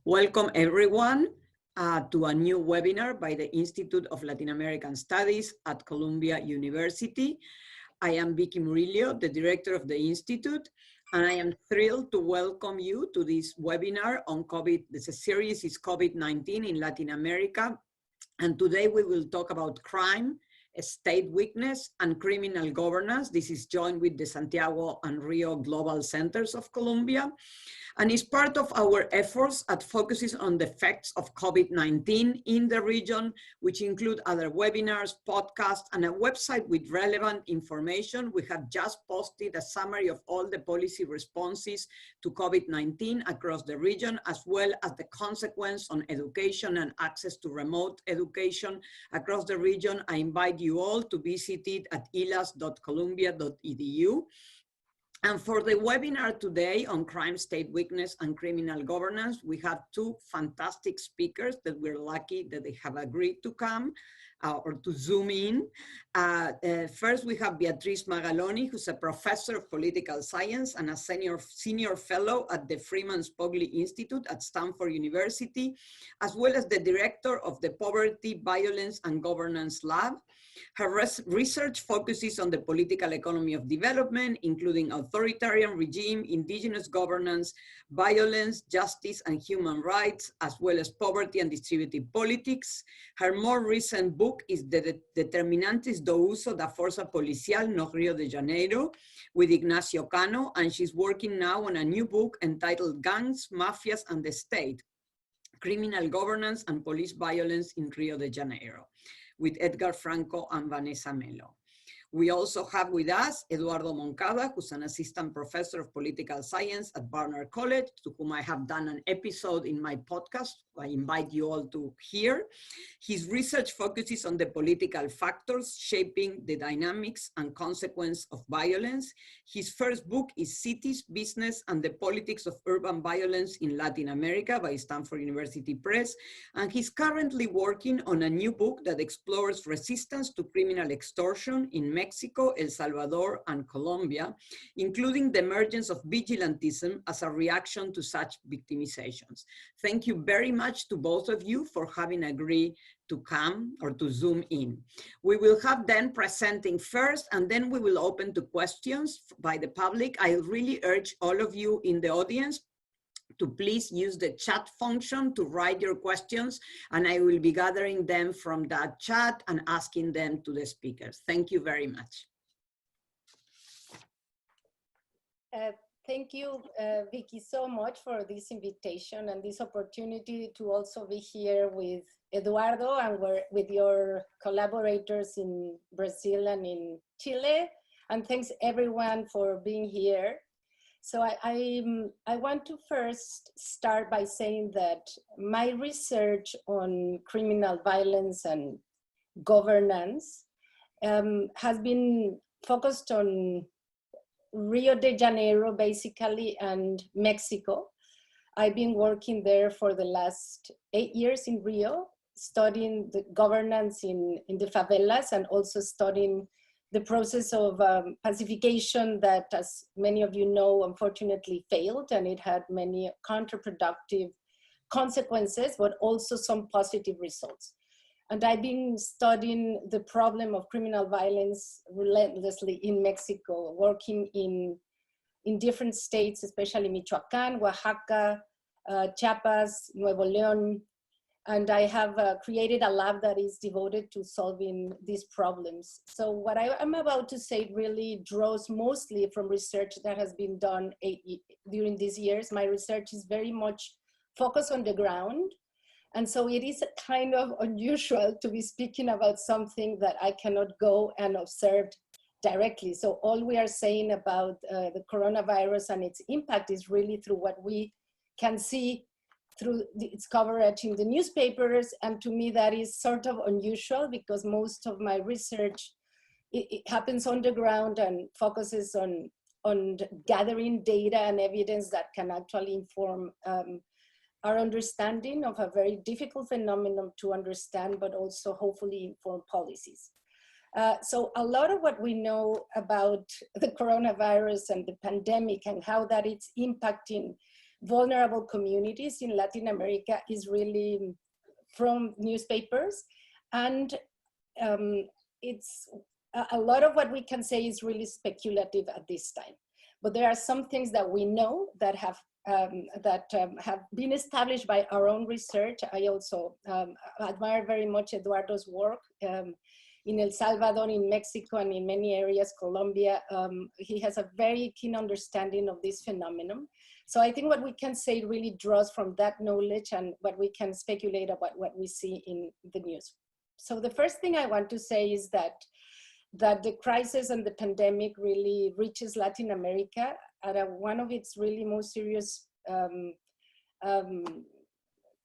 Welcome everyone to a new webinar by the Institute of Latin American Studies at Columbia University. I am Vicky Murillo, the director of the Institute, and I am thrilled to welcome you to this webinar on COVID. This series is COVID-19 in Latin America, and today we will talk about crime, state weakness, and criminal governance. This is joined with the Santiago and Rio Global Centers of Colombia, and is part of our efforts at focuses on the effects of COVID-19 in the region, which include other webinars, podcasts, and a website with relevant information. We have just posted a summary of all the policy responses to COVID-19 across the region, as well as the consequence on education and access to remote education across the region. I invite you all to visit it at ilas.columbia.edu. And for the webinar today on crime, state weakness, and criminal governance, we have two fantastic speakers that we're lucky that they have agreed to come or to Zoom in. First, we have Beatriz Magaloni, who's a professor of political science and a senior fellow at the Freeman Spogli Institute at Stanford University, as well as the director of the Poverty, Violence, and Governance Lab. Her research focuses on the political economy of development, including authoritarian regime, indigenous governance, violence, justice, and human rights, as well as poverty and distributive politics. Her more recent book is The Determinantes do Uso da Força Policial no Rio de Janeiro with Ignacio Cano, and she's working now on a new book entitled Gangs, Mafias, and the State, Criminal Governance and Police Violence in Rio de Janeiro, with Edgar Franco and Vanessa Melo. We also have with us Eduardo Moncada, who's an assistant professor of political science at Barnard College, to whom I have done an episode in my podcast. I invite you all to hear. His research focuses on the political factors shaping the dynamics and consequence of violence. His first book is Cities, Business, and the Politics of Urban Violence in Latin America by Stanford University Press. And he's currently working on a new book that explores resistance to criminal extortion in Mexico, El Salvador, and Colombia, including the emergence of vigilantism as a reaction to such victimizations. Thank you very much to both of you for having agreed to come or to Zoom in. We will have them presenting first, and then we will open to questions by the public. I really urge all of you in the audience to please use the chat function to write your questions, and I will be gathering them from that chat and asking them to the speakers. Thank you very much. Thank you, Vicky, so much for this invitation and this opportunity to also be here with Eduardo and with your collaborators in Brazil and in Chile. And thanks everyone for being here. So I want to first start by saying that my research on criminal violence and governance has been focused on Rio de Janeiro, basically, and Mexico. I've been working there for the last 8 years in Rio, studying the governance in the favelas and also studying the process of pacification that, as many of you know, unfortunately failed, and it had many counterproductive consequences, but also some positive results. And I've been studying the problem of criminal violence relentlessly in Mexico, working in different states, especially Michoacan, Oaxaca, Chiapas, Nuevo León. And I have created a lab that is devoted to solving these problems. So what I am about to say really draws mostly from research that has been done during these years. My research is very much focused on the ground. And so it is kind of unusual to be speaking about something that I cannot go and observe directly. So all we are saying about the coronavirus and its impact is really through what we can see through its coverage in the newspapers. And to me, that is sort of unusual because most of my research, it happens on the ground and focuses on gathering data and evidence that can actually inform our understanding of a very difficult phenomenon to understand, but also hopefully inform policies. So a lot of what we know about the coronavirus and the pandemic and how that it's impacting vulnerable communities in Latin America is really from newspapers. And it's a lot of what we can say is really speculative at this time. But there are some things that we know that have been established by our own research. I also admire very much Eduardo's work in El Salvador, in Mexico, and in many areas, Colombia. He has a very keen understanding of this phenomenon. So I think what we can say really draws from that knowledge and what we can speculate about what we see in the news. So the first thing I want to say is that the crisis and the pandemic really reaches Latin America at one of its really most serious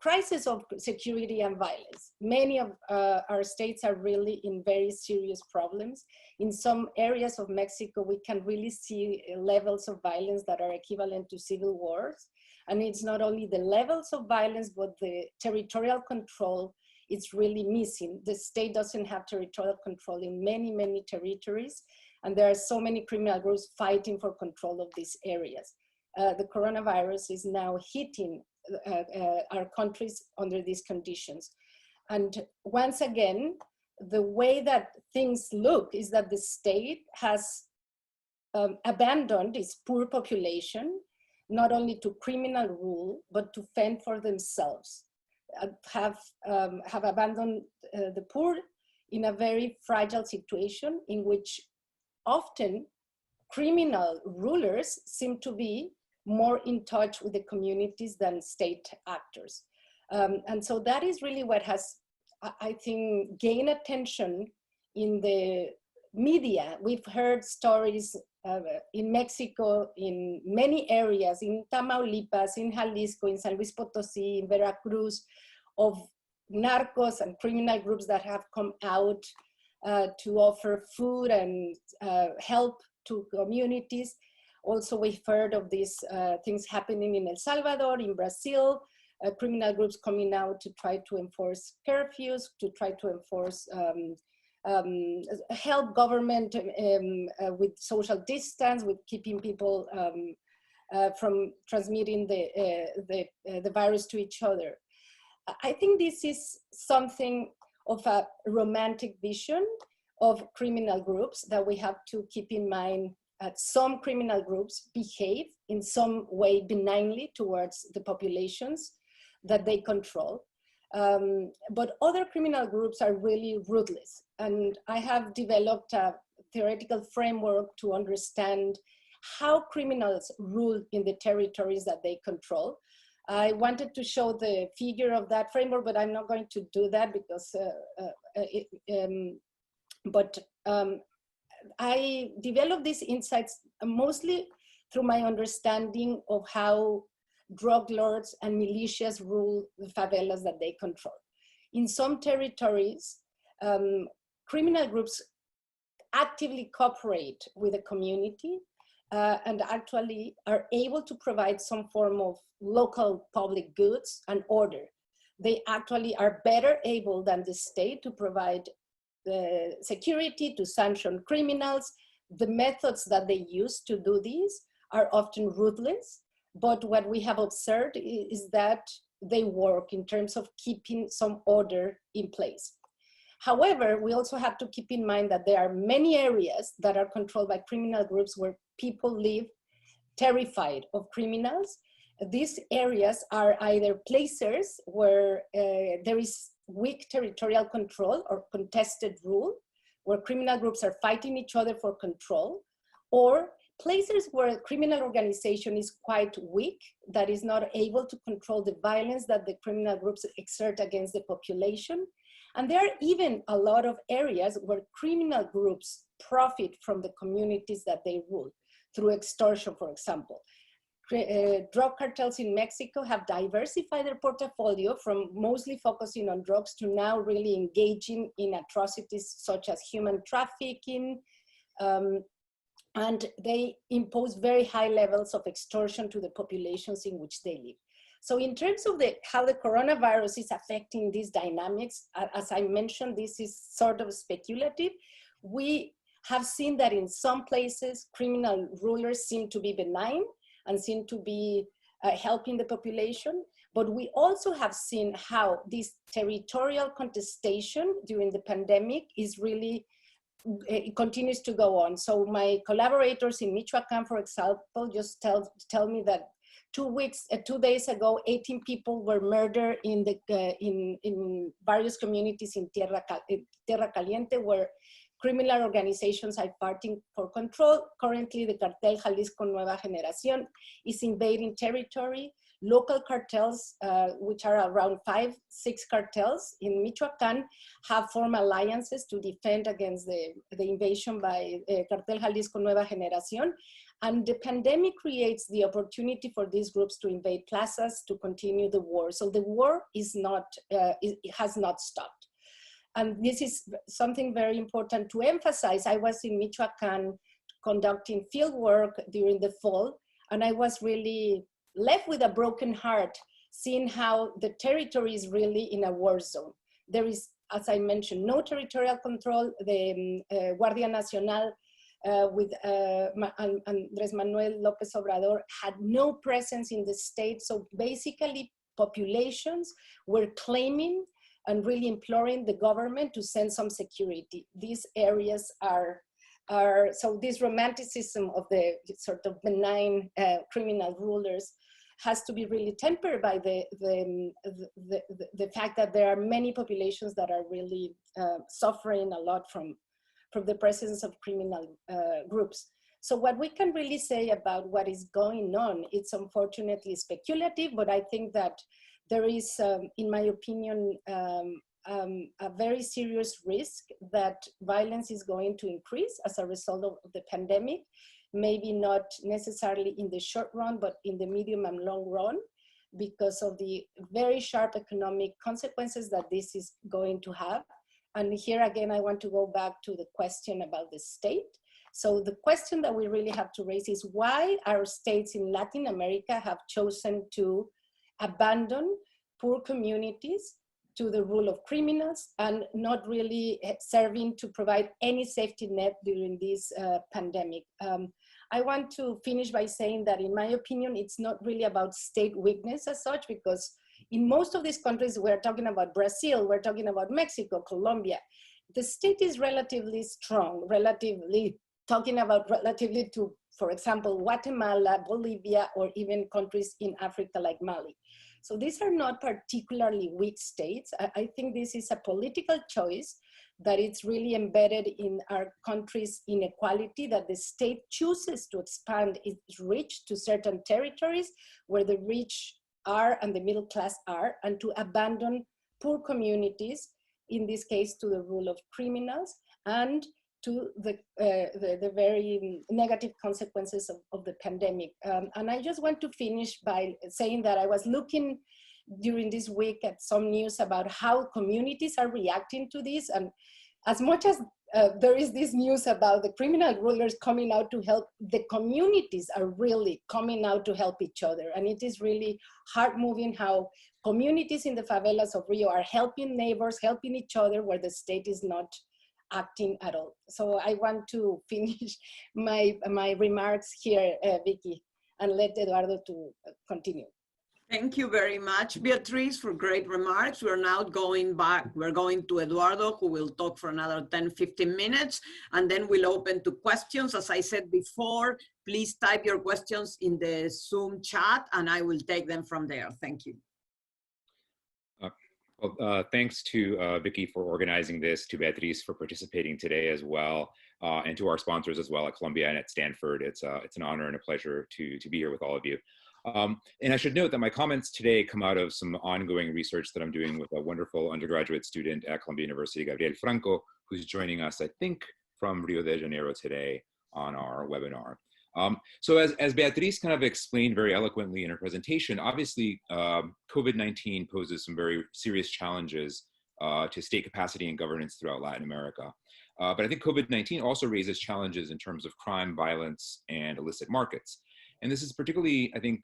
crisis of security and violence. Many of our states are really in very serious problems. In some areas of Mexico, we can really see levels of violence that are equivalent to civil wars. And it's not only the levels of violence, but the territorial control is really missing. The state doesn't have territorial control in many, many territories. And there are so many criminal groups fighting for control of these areas. The coronavirus is now hitting our countries under these conditions. And once again, the way that things look is that the state has abandoned its poor population, not only to criminal rule, but to fend for themselves. Have abandoned the poor in a very fragile situation in which often criminal rulers seem to be more in touch with the communities than state actors. And so that is really what has, I think, gained attention in the media. We've heard stories in Mexico, in many areas, in Tamaulipas, in Jalisco, in San Luis Potosí, in Veracruz, of narcos and criminal groups that have come out to offer food and help to communities. Also, we've heard of these things happening in El Salvador, in Brazil, criminal groups coming out to try to enforce curfews, to try to enforce help government with social distance, with keeping people from transmitting the virus to each other. I think this is something of a romantic vision of criminal groups that we have to keep in mind. Some criminal groups behave in some way benignly towards the populations that they control. But other criminal groups are really ruthless. And I have developed a theoretical framework to understand how criminals rule in the territories that they control. I wanted to show the figure of that framework, but I'm not going to do that because, I developed these insights mostly through my understanding of how drug lords and militias rule the favelas that they control. In some territories, criminal groups actively cooperate with the community and actually are able to provide some form of local public goods and order. They actually are better able than the state to provide the security, to sanction criminals. The methods that they use to do this are often ruthless, but what we have observed is that they work in terms of keeping some order in place. However, we also have to keep in mind that there are many areas that are controlled by criminal groups where people live terrified of criminals. These areas are either places where there is weak territorial control or contested rule, where criminal groups are fighting each other for control, or places where criminal organization is quite weak, that is not able to control the violence that the criminal groups exert against the population. And there are even a lot of areas where criminal groups profit from the communities that they rule, through extortion, for example. Drug cartels in Mexico have diversified their portfolio from mostly focusing on drugs to now really engaging in atrocities such as human trafficking, and they impose very high levels of extortion to the populations in which they live. So in terms of how the coronavirus is affecting these dynamics, as I mentioned, this is sort of speculative. We have seen that in some places, criminal rulers seem to be benign and seem to be helping the population. But we also have seen how this territorial contestation during the pandemic is really, it continues to go on. So my collaborators in Michoacan, for example, just tell me that 2 days ago, 18 people were murdered in various communities in Tierra Caliente, where criminal organizations are fighting for control. Currently, the cartel Jalisco Nueva Generación is invading territory. Local cartels, which are around 5-6 cartels in Michoacan, have formed alliances to defend against the invasion by cartel Jalisco Nueva Generación. And the pandemic creates the opportunity for these groups to invade plazas, to continue the war. So the war is not, it has not stopped. And this is something very important to emphasize. I was in Michoacan conducting field work during the fall, and I was really left with a broken heart, seeing how the territory is really in a war zone. There is, as I mentioned, no territorial control. The Guardia Nacional with Andrés Manuel López Obrador had no presence in the state. So basically populations were claiming and really imploring the government to send some security. These areas are so this romanticism of the sort of benign criminal rulers has to be really tempered by the fact that there are many populations that are really suffering a lot from the presence of criminal groups. So what we can really say about what is going on, it's unfortunately speculative, but I think that there is, in my opinion, a very serious risk that violence is going to increase as a result of the pandemic. Maybe not necessarily in the short run, but in the medium and long run, because of the very sharp economic consequences that this is going to have. And here again, I want to go back to the question about the state. So the question that we really have to raise is why our states in Latin America have chosen to abandon poor communities to the rule of criminals and not really serving to provide any safety net during this pandemic. I want to finish by saying that in my opinion, it's not really about state weakness as such, because in most of these countries, we're talking about Brazil, we're talking about Mexico, Colombia, the state is relatively strong, relatively to, for example, Guatemala, Bolivia, or even countries in Africa like Mali. So these are not particularly weak states. I think this is a political choice that it's really embedded in our country's inequality, that the state chooses to expand its reach to certain territories where the rich are and the middle class are, and to abandon poor communities, in this case to the rule of criminals, and to the very negative consequences of the pandemic. And I just want to finish by saying that I was looking during this week at some news about how communities are reacting to this. And as much as there is this news about the criminal rulers coming out to help, the communities are really coming out to help each other. And it is really heart-moving how communities in the favelas of Rio are helping neighbors, helping each other, where the state is not acting at all. So I want to finish my remarks here, Vicky, and let Eduardo to continue. Thank you very much, Beatriz, for great remarks. We're now going back. We're going to Eduardo, who will talk for another 10, 15 minutes, and then we'll open to questions. As I said before, please type your questions in the Zoom chat, and I will take them from there. Thank you. Thanks to Vicky for organizing this, to Beatriz for participating today as well, and to our sponsors as well at Columbia and at Stanford. It's an honor and a pleasure to be here with all of you. And I should note that my comments today come out of some ongoing research that I'm doing with a wonderful undergraduate student at Columbia University, Gabriel Franco, who's joining us, I think, from Rio de Janeiro today on our webinar. So as Beatriz kind of explained very eloquently in her presentation, obviously COVID-19 poses some very serious challenges to state capacity and governance throughout Latin America. But I think COVID-19 also raises challenges in terms of crime, violence, and illicit markets. And this is particularly, I think,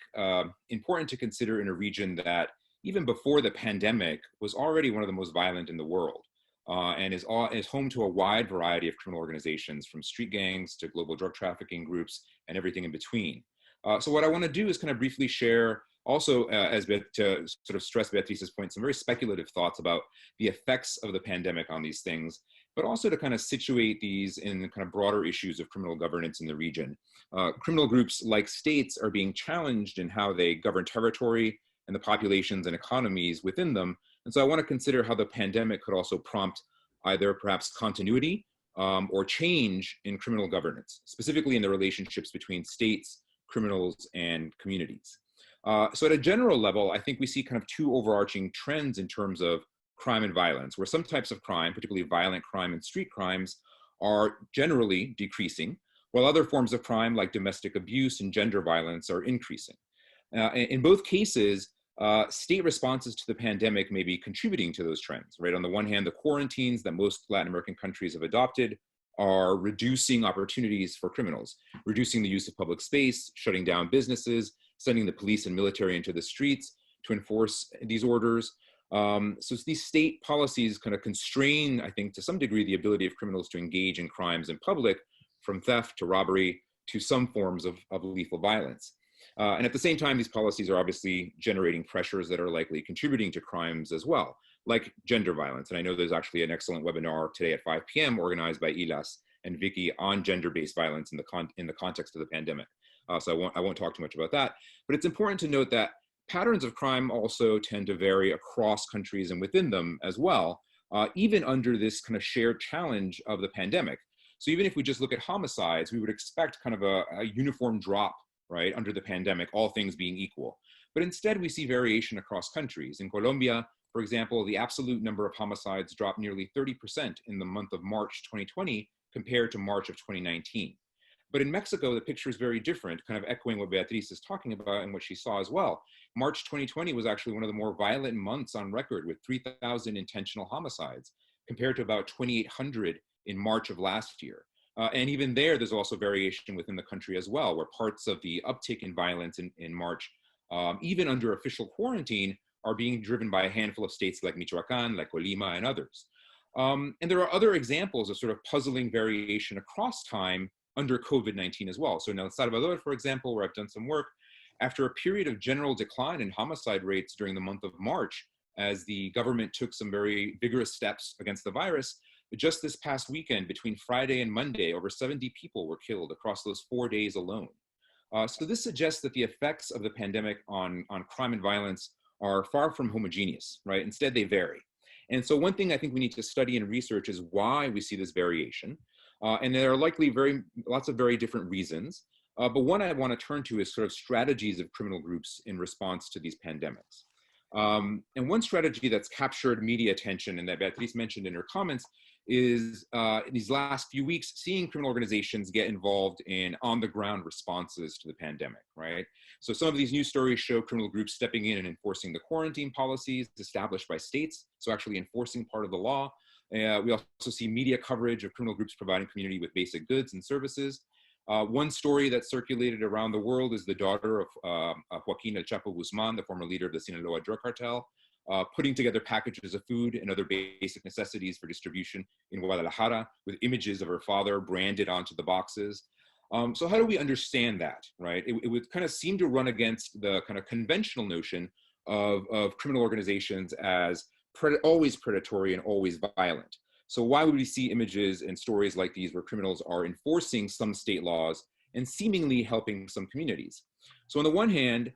important to consider in a region that even before the pandemic was already one of the most violent in the world. And is home to a wide variety of criminal organizations, from street gangs to global drug trafficking groups and everything in between. So what I want to do is kind of briefly share Also, to sort of stress Beatriz's point, some very speculative thoughts about the effects of the pandemic on these things, but also to kind of situate these in the kind of broader issues of criminal governance in the region. Criminal groups, like states, are being challenged in how they govern territory and the populations and economies within them. And so I want to consider how the pandemic could also prompt either perhaps continuity or change in criminal governance, specifically in the relationships between states, criminals, and communities. So at a general level, I think we see kind of two overarching trends in terms of crime and violence, where some types of crime, particularly violent crime and street crimes, are generally decreasing, while other forms of crime like domestic abuse and gender violence are increasing. In both cases, state responses to the pandemic may be contributing to those trends, right? On the one hand, the quarantines that most Latin American countries have adopted are reducing opportunities for criminals, reducing the use of public space, shutting down businesses, sending the police and military into the streets to enforce these orders. So these state policies kind of constrain, I think, to some degree, the ability of criminals to engage in crimes in public, from theft to robbery to some forms of lethal violence. And at the same time, these policies are obviously generating pressures that are likely contributing to crimes as well, like gender violence. And I know there's actually an excellent webinar today at 5 p.m. organized by Ilas and Vicky on gender-based violence in the context of the pandemic. So I won't talk too much about that. But it's important to note that patterns of crime also tend to vary across countries and within them as well, even under this kind of shared challenge of the pandemic. So even if we just look at homicides, we would expect kind of a uniform drop, right, under the pandemic, all things being equal. But instead, we see variation across countries. In Colombia, for example, the absolute number of homicides dropped nearly 30% in the month of March 2020 compared to March of 2019. But in Mexico, the picture is very different, kind of echoing what Beatriz is talking about and what she saw as well. March 2020 was actually one of the more violent months on record, with 3,000 intentional homicides, compared to about 2,800 in March of last year. And even there's also variation within the country as well, where parts of the uptick in violence in March, even under official quarantine, are being driven by a handful of states like Michoacan, like Colima, and others. And there are other examples of sort of puzzling variation across time under COVID-19 as well. So in El Salvador, for example, where I've done some work, after a period of general decline in homicide rates during the month of March, as the government took some very vigorous steps against the virus, just this past weekend, between Friday and Monday, over 70 people were killed across those 4 days alone. So this suggests that the effects of the pandemic on crime and violence are far from homogeneous, right? Instead, they vary. And so one thing I think we need to study and research is why we see this variation. And there are likely lots of very different reasons. But one I want to turn to is sort of strategies of criminal groups in response to these pandemics. And one strategy that's captured media attention and that Beatriz mentioned in her comments is these last few weeks, seeing criminal organizations get involved in on-the-ground responses to the pandemic, right? So some of these news stories show criminal groups stepping in and enforcing the quarantine policies established by states, so actually enforcing part of the law. We also see media coverage of criminal groups providing community with basic goods and services. One story that circulated around the world is the daughter of Joaquin El Chapo Guzman, the former leader of the Sinaloa drug cartel, putting together packages of food and other basic necessities for distribution in Guadalajara with images of her father branded onto the boxes. So how do we understand that, right? It would kind of seem to run against the kind of conventional notion of criminal organizations as always predatory and always violent. So why would we see images and stories like these where criminals are enforcing some state laws and seemingly helping some communities? So on the one hand,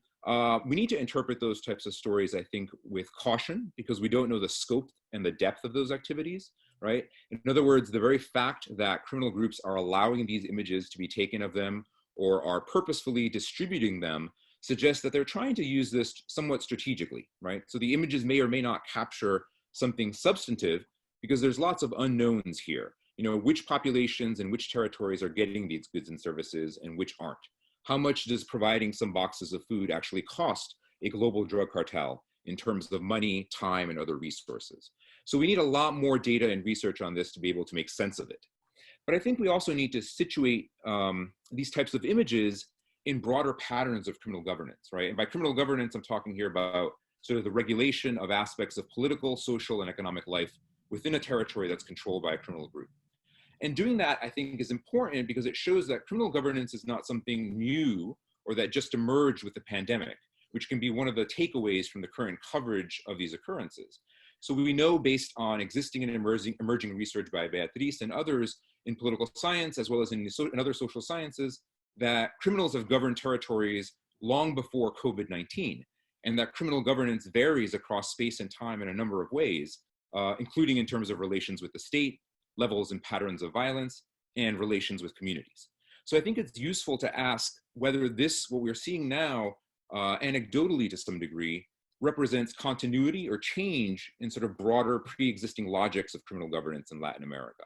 we need to interpret those types of stories, I think, with caution, because we don't know the scope and the depth of those activities, right? In other words, the very fact that criminal groups are allowing these images to be taken of them or are purposefully distributing them suggests that they're trying to use this somewhat strategically, right? So the images may or may not capture something substantive, because there's lots of unknowns here. You know, which populations and which territories are getting these goods and services and which aren't? How much does providing some boxes of food actually cost a global drug cartel in terms of money, time, and other resources? So we need a lot more data and research on this to be able to make sense of it. But I think we also need to situate these types of images in broader patterns of criminal governance, right? And by criminal governance, I'm talking here about sort of the regulation of aspects of political, social, and economic life within a territory that's controlled by a criminal group. And doing that, I think, is important because it shows that criminal governance is not something new or that just emerged with the pandemic. which can be one of the takeaways from the current coverage of these occurrences. So we know, based on existing and emerging research by Beatriz and others in political science, as well as in other social sciences, that criminals have governed territories long before COVID-19, and that criminal governance varies across space and time in a number of ways, including in terms of relations with the state, levels and patterns of violence, and relations with communities. So I think it's useful to ask whether this, what we're seeing now, anecdotally to some degree, represents continuity or change in sort of broader pre-existing logics of criminal governance in Latin America.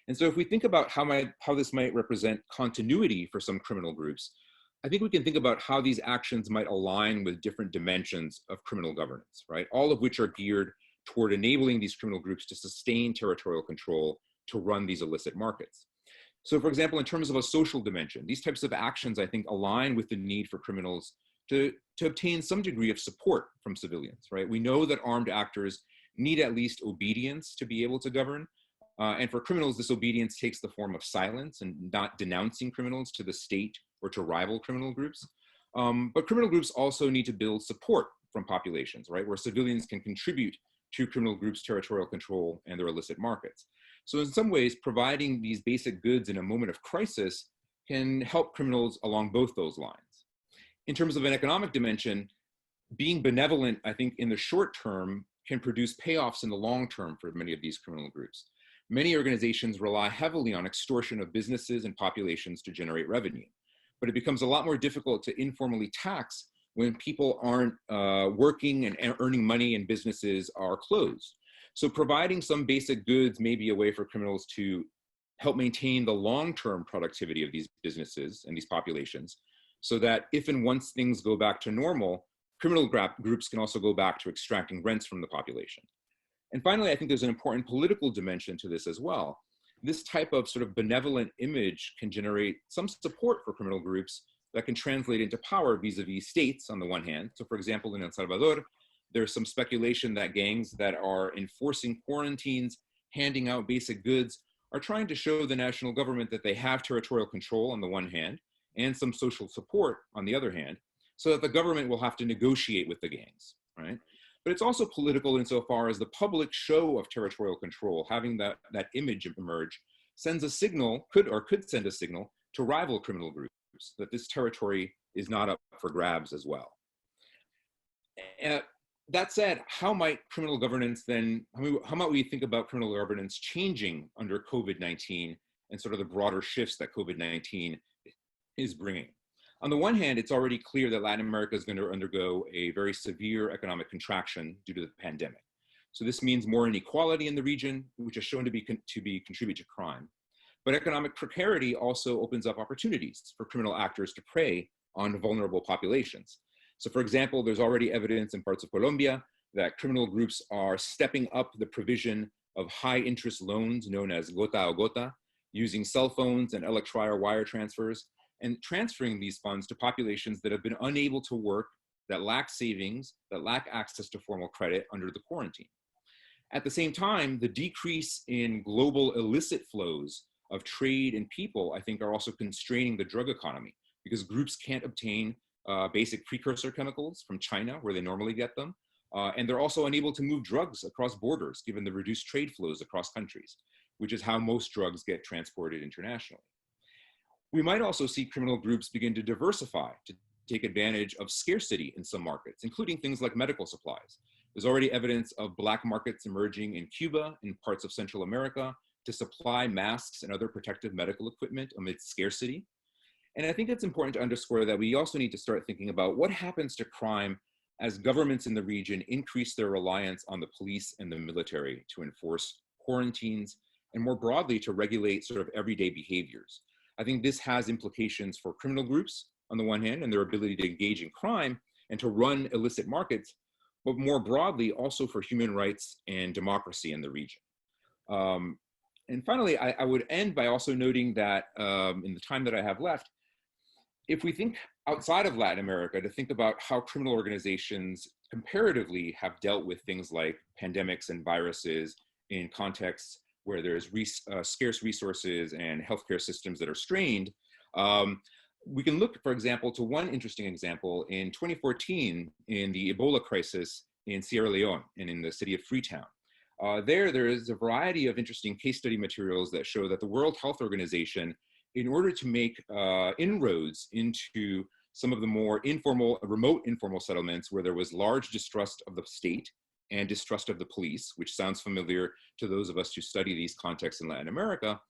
And so if we think about how this might represent continuity for some criminal groups, I think we can think about how these actions might align with different dimensions of criminal governance, right? All of which are geared toward enabling these criminal groups to sustain territorial control to run these illicit markets. So for example, in terms of a social dimension, these types of actions, I think, align with the need for criminals to obtain some degree of support from civilians, right? We know that armed actors need at least obedience to be able to govern. And for criminals, this obedience takes the form of silence and not denouncing criminals to the state or to rival criminal groups. But criminal groups also need to build support from populations, right? Where civilians can contribute to criminal groups' territorial control and their illicit markets. So in some ways, providing these basic goods in a moment of crisis can help criminals along both those lines. In terms of an economic dimension, being benevolent, I think, in the short term can produce payoffs in the long term for many of these criminal groups. Many organizations rely heavily on extortion of businesses and populations to generate revenue, but it becomes a lot more difficult to informally tax when people aren't working and earning money and businesses are closed. So providing some basic goods may be a way for criminals to help maintain the long-term productivity of these businesses and these populations, so that if and once things go back to normal, criminal groups can also go back to extracting rents from the population. And finally, I think there's an important political dimension to this as well. This type of sort of benevolent image can generate some support for criminal groups that can translate into power vis-a-vis states on the one hand. So for example, in El Salvador, there's some speculation that gangs that are enforcing quarantines, handing out basic goods, are trying to show the national government that they have territorial control on the one hand, and some social support on the other hand, so that the government will have to negotiate with the gangs, right? But it's also political insofar as the public show of territorial control, having that image emerge, sends a signal, could send a signal to rival criminal groups that this territory is not up for grabs as well. That said, how might criminal governance then, how might we think about criminal governance changing under COVID-19 and sort of the broader shifts that COVID-19 is bringing? On the one hand, it's already clear that Latin America is going to undergo a very severe economic contraction due to the pandemic. So this means more inequality in the region, which is shown to contribute to crime. But economic precarity also opens up opportunities for criminal actors to prey on vulnerable populations. So for example, there's already evidence in parts of Colombia that criminal groups are stepping up the provision of high interest loans known as gota a gota, using cell phones and electronic wire transfers, and transferring these funds to populations that have been unable to work, that lack savings, that lack access to formal credit under the quarantine. At the same time, the decrease in global illicit flows of trade and people, I think, are also constraining the drug economy, because groups can't obtain basic precursor chemicals from China, where they normally get them. And they're also unable to move drugs across borders, given the reduced trade flows across countries, which is how most drugs get transported internationally. We might also see criminal groups begin to diversify, to take advantage of scarcity in some markets, including things like medical supplies. There's already evidence of black markets emerging in Cuba and parts of Central America to supply masks and other protective medical equipment amidst scarcity. And I think it's important to underscore that we also need to start thinking about what happens to crime as governments in the region increase their reliance on the police and the military to enforce quarantines and more broadly to regulate sort of everyday behaviors. I think this has implications for criminal groups on the one hand and their ability to engage in crime and to run illicit markets, but more broadly also for human rights and democracy in the region. And finally, I would end by also noting that in the time that I have left, if we think outside of Latin America to think about how criminal organizations comparatively have dealt with things like pandemics and viruses in contexts where there's scarce resources and healthcare systems that are strained, we can look, for example, to one interesting example in 2014 in the Ebola crisis in Sierra Leone and in the city of Freetown. There is a variety of interesting case study materials that show that the World Health Organization, in order to make inroads into some of the more informal, remote informal settlements where there was large distrust of the state and distrust of the police, which sounds familiar to those of us who study these contexts in Latin America.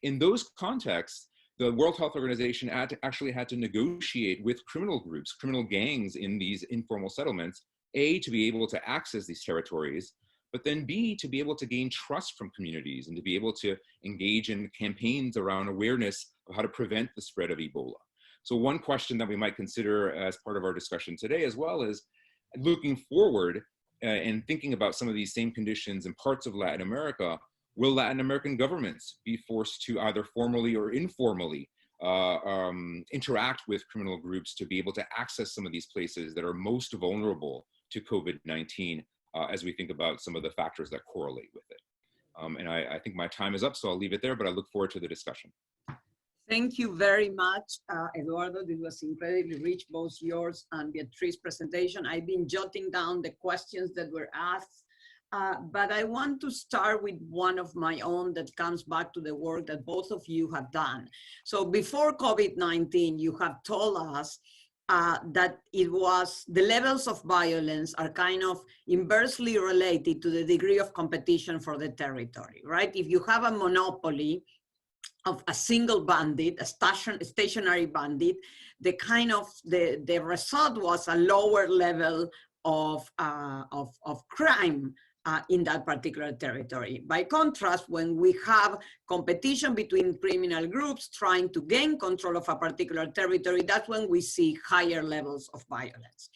In those contexts, the World Health Organization actually had to negotiate with criminal groups, criminal gangs in these informal settlements, A, to be able to access these territories, but then B, to be able to gain trust from communities and to be able to engage in campaigns around awareness of how to prevent the spread of Ebola. So one question that we might consider as part of our discussion today as well is looking forward and thinking about some of these same conditions in parts of Latin America. Will Latin American governments be forced to either formally or informally interact with criminal groups to be able to access some of these places that are most vulnerable to COVID-19 as we think about some of the factors that correlate with it? And I think my time is up, so I'll leave it there, but I look forward to the discussion. Thank you very much, Eduardo. This was incredibly rich, both yours and Beatriz's presentation. I've been jotting down the questions that were asked, but I want to start with one of my own that comes back to the work that both of you have done. So before COVID-19, you have told us that it was the levels of violence are kind of inversely related to the degree of competition for the territory, right? If you have a monopoly of a single bandit, a stationary bandit, the result was a lower level of crime in that particular territory. By contrast, when we have competition between criminal groups trying to gain control of a particular territory, that's when we see higher levels of violence.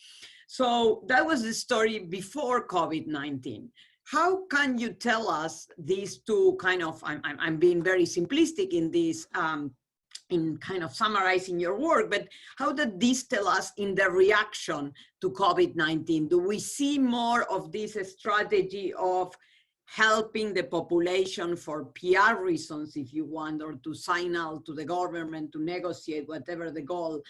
So that was the story before COVID-19. How can you tell us these two kind of, I'm being very simplistic in this, in kind of summarizing your work, but how did this tell us in the reaction to COVID-19? Do we see more of this strategy of helping the population for PR reasons, if you want, or to signal to the government to negotiate whatever the goal,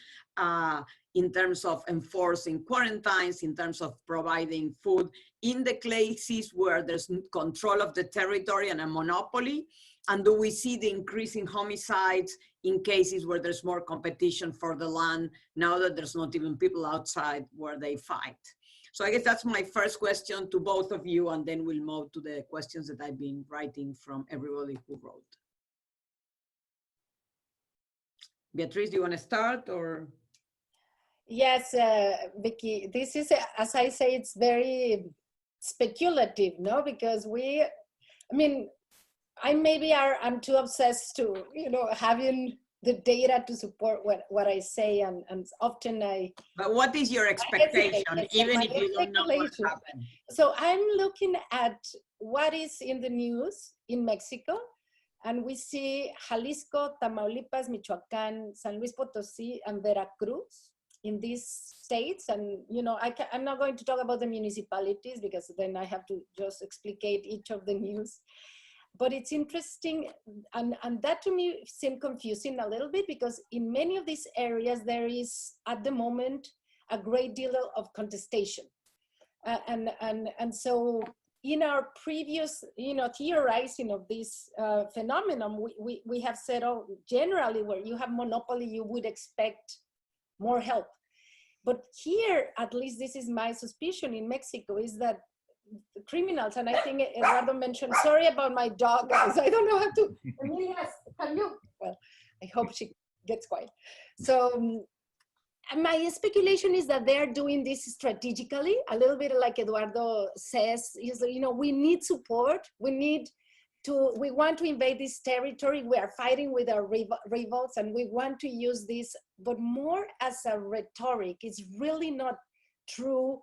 in terms of enforcing quarantines, in terms of providing food, in the places where there's control of the territory and a monopoly? And do we see the increase in homicides in cases where there's more competition for the land, now that there's not even people outside where they fight? So I guess that's my first question to both of you, and then we'll move to the questions that I've been writing from everybody who wrote. Beatriz, do you want to start, or? Yes, Vicky, this is, as I say, it's very speculative, no? Because I'm too obsessed to, having the data to support what I say, and often But what is your expectation, even if you don't know what happened? So I'm looking at what is in the news in Mexico, and we see Jalisco, Tamaulipas, Michoacan, San Luis Potosí, and Veracruz in these states. And, I'm not going to talk about the municipalities because then I have to just explicate each of the news. But it's interesting, and that to me seemed confusing a little bit, because in many of these areas, there is, at the moment, a great deal of contestation. And so in our previous, theorizing of this phenomenon, we have said, generally where you have monopoly, you would expect more help. But here, at least this is my suspicion in Mexico, is that the criminals, and I think Eduardo mentioned, sorry about my dog, guys, I don't know how to, well, I hope she gets quiet. So my speculation is that they're doing this strategically, a little bit like Eduardo says, is, we need support, we want to invade this territory, we are fighting with our rivals, and we want to use this, but more as a rhetoric. It's really not true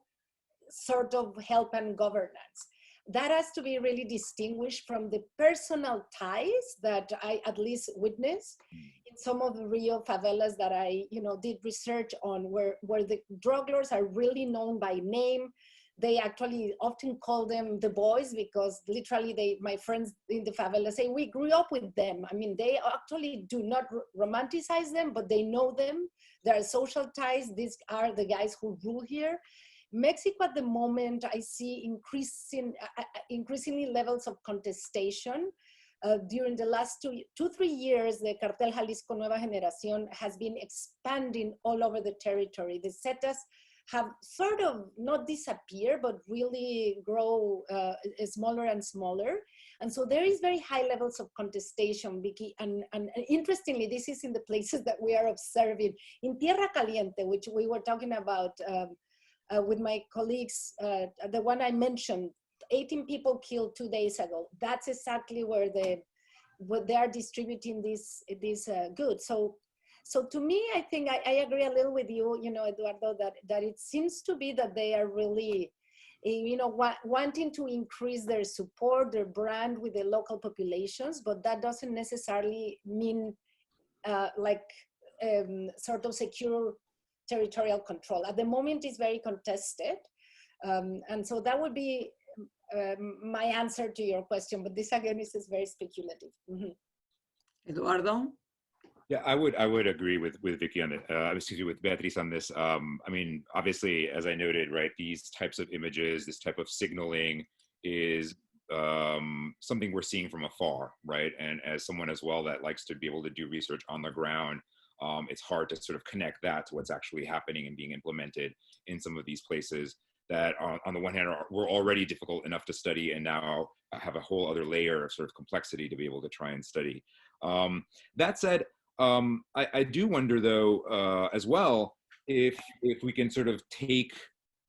sort of help and governance. That has to be really distinguished from the personal ties that I at least witnessed in some of the Rio favelas that I, did research on, where the drug lords are really known by name. they actually often call them the boys, because literally my friends in the favela say, we grew up with them. I mean, they actually do not romanticize them, but they know them. There are social ties. These are the guys who rule here. Mexico at the moment, I see increasingly levels of contestation. During the last 2-3 years, the Cartel Jalisco Nueva Generación has been expanding all over the territory. The Zetas have sort of not disappear, but really grow smaller and smaller. And so there is very high levels of contestation, Vicky. And interestingly, this is in the places that we are observing. In Tierra Caliente, which we were talking about with my colleagues, the one I mentioned, 18 people killed 2 days ago. That's exactly where they are distributing these goods. So to me, I think I agree a little with you, Eduardo, that it seems to be that they are really, wanting to increase their support, their brand with the local populations, but that doesn't necessarily mean sort of secure territorial control. At the moment, it's very contested. And so that would be my answer to your question, but this again is very speculative. Mm-hmm. Eduardo? Yeah, I would agree with Vicky on it. With Beatriz on this. I mean, obviously, as I noted, right, these types of images, this type of signaling is something we're seeing from afar, right? And as someone as well that likes to be able to do research on the ground, it's hard to sort of connect that to what's actually happening and being implemented in some of these places that on the one hand were already difficult enough to study and now have a whole other layer of sort of complexity to be able to try and study. That said, I do wonder though, as well, if we can sort of take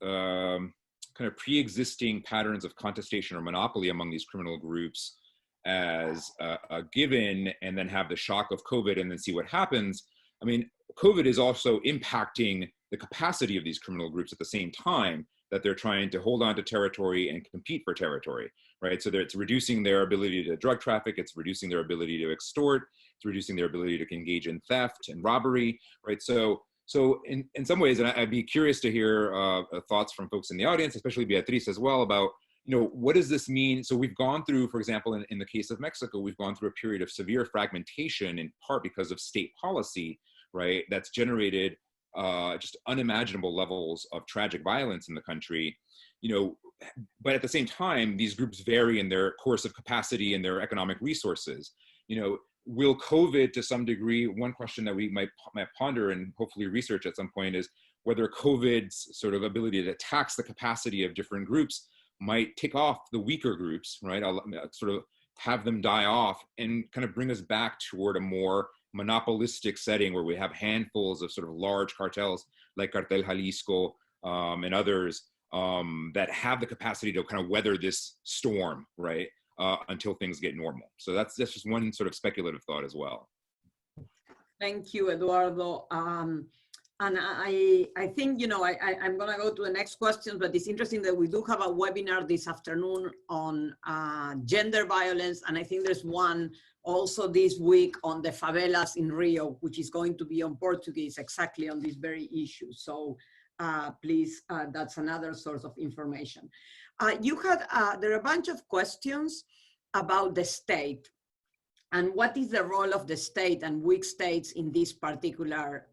kind of pre-existing patterns of contestation or monopoly among these criminal groups as a given and then have the shock of COVID and then see what happens. I mean, COVID is also impacting the capacity of these criminal groups at the same time that they're trying to hold on to territory and compete for territory, right? So it's reducing their ability to drug traffic, it's reducing their ability to extort, it's reducing their ability to engage in theft and robbery, right? So in some ways, and I'd be curious to hear thoughts from folks in the audience, especially Beatriz as well, about, what does this mean? So we've gone through, for example, in the case of Mexico, we've gone through a period of severe fragmentation, in part because of state policy, right? That's generated just unimaginable levels of tragic violence in the country, but at the same time, these groups vary in their course of capacity and their economic resources. Will COVID, to some degree, one question that we might ponder and hopefully research at some point is whether COVID's sort of ability to tax the capacity of different groups might tick off the weaker groups, right? I'll sort of have them die off and kind of bring us back toward a more monopolistic setting where we have handfuls of sort of large cartels like Cartel Jalisco and others that have the capacity to kind of weather this storm, right, until things get normal. So that's just one sort of speculative thought as well. Thank you, Eduardo. And I think, I'm going to go to the next question, but it's interesting that we do have a webinar this afternoon on gender violence. And I think there's one also this week on the favelas in Rio, which is going to be on Portuguese, exactly on this very issue. So please, that's another source of information. There are a bunch of questions about the state and what is the role of the state and weak states in this particular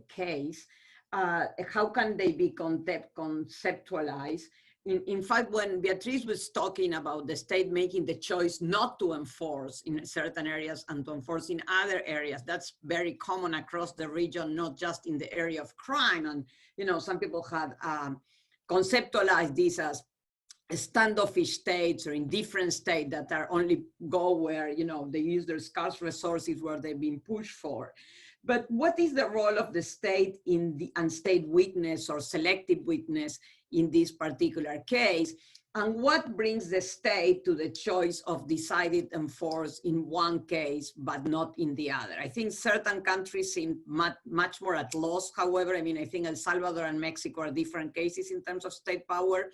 case. How can they be conceptualized? In fact, when Beatriz was talking about the state making the choice not to enforce in certain areas and to enforce in other areas, that's very common across the region, not just in the area of crime. And, some people had conceptualized this as standoffish states or indifferent states that are only go where, they use their scarce resources where they've been pushed for. But what is the role of the state in the state weakness or selective weakness in this particular case? And what brings the state to the choice of decided enforce in one case, but not in the other? I think certain countries seem much more at loss. However, I think El Salvador and Mexico are different cases in terms of state power.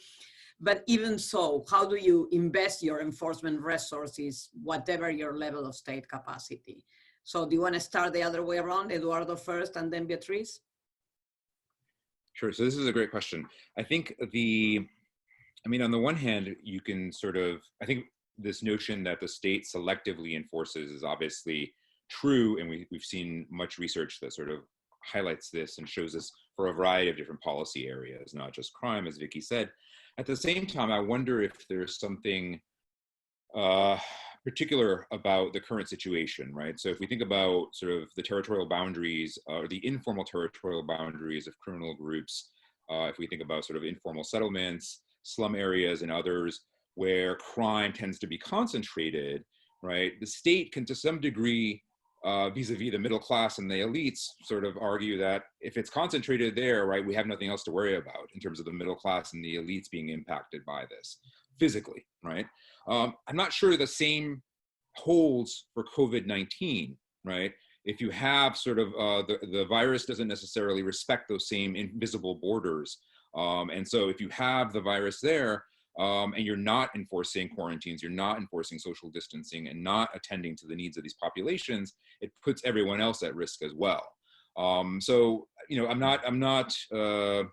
But even so, how do you invest your enforcement resources, whatever your level of state capacity? So do you want to start the other way around, Eduardo first and then Beatriz? Sure. So this is a great question. I think I mean, on the one hand, you can I think this notion that the state selectively enforces is obviously true. And we've seen much research that sort of highlights this and shows this for a variety of different policy areas, not just crime, as Vicky said. At the same time, I wonder if there's something particular about the current situation, right? So if we think about sort of the territorial boundaries or the informal territorial boundaries of criminal groups, if we think about sort of informal settlements, slum areas and others where crime tends to be concentrated, right? The state can to some degree vis-a-vis the middle class and the elites sort of argue that if it's concentrated there, right, we have nothing else to worry about in terms of the middle class and the elites being impacted by this physically, right? I'm not sure the same holds for COVID-19, right? If you have sort of the virus doesn't necessarily respect those same invisible borders. And so if you have the virus there and you're not enforcing quarantines, you're not enforcing social distancing and not attending to the needs of these populations, it puts everyone else at risk as well. So, you know, I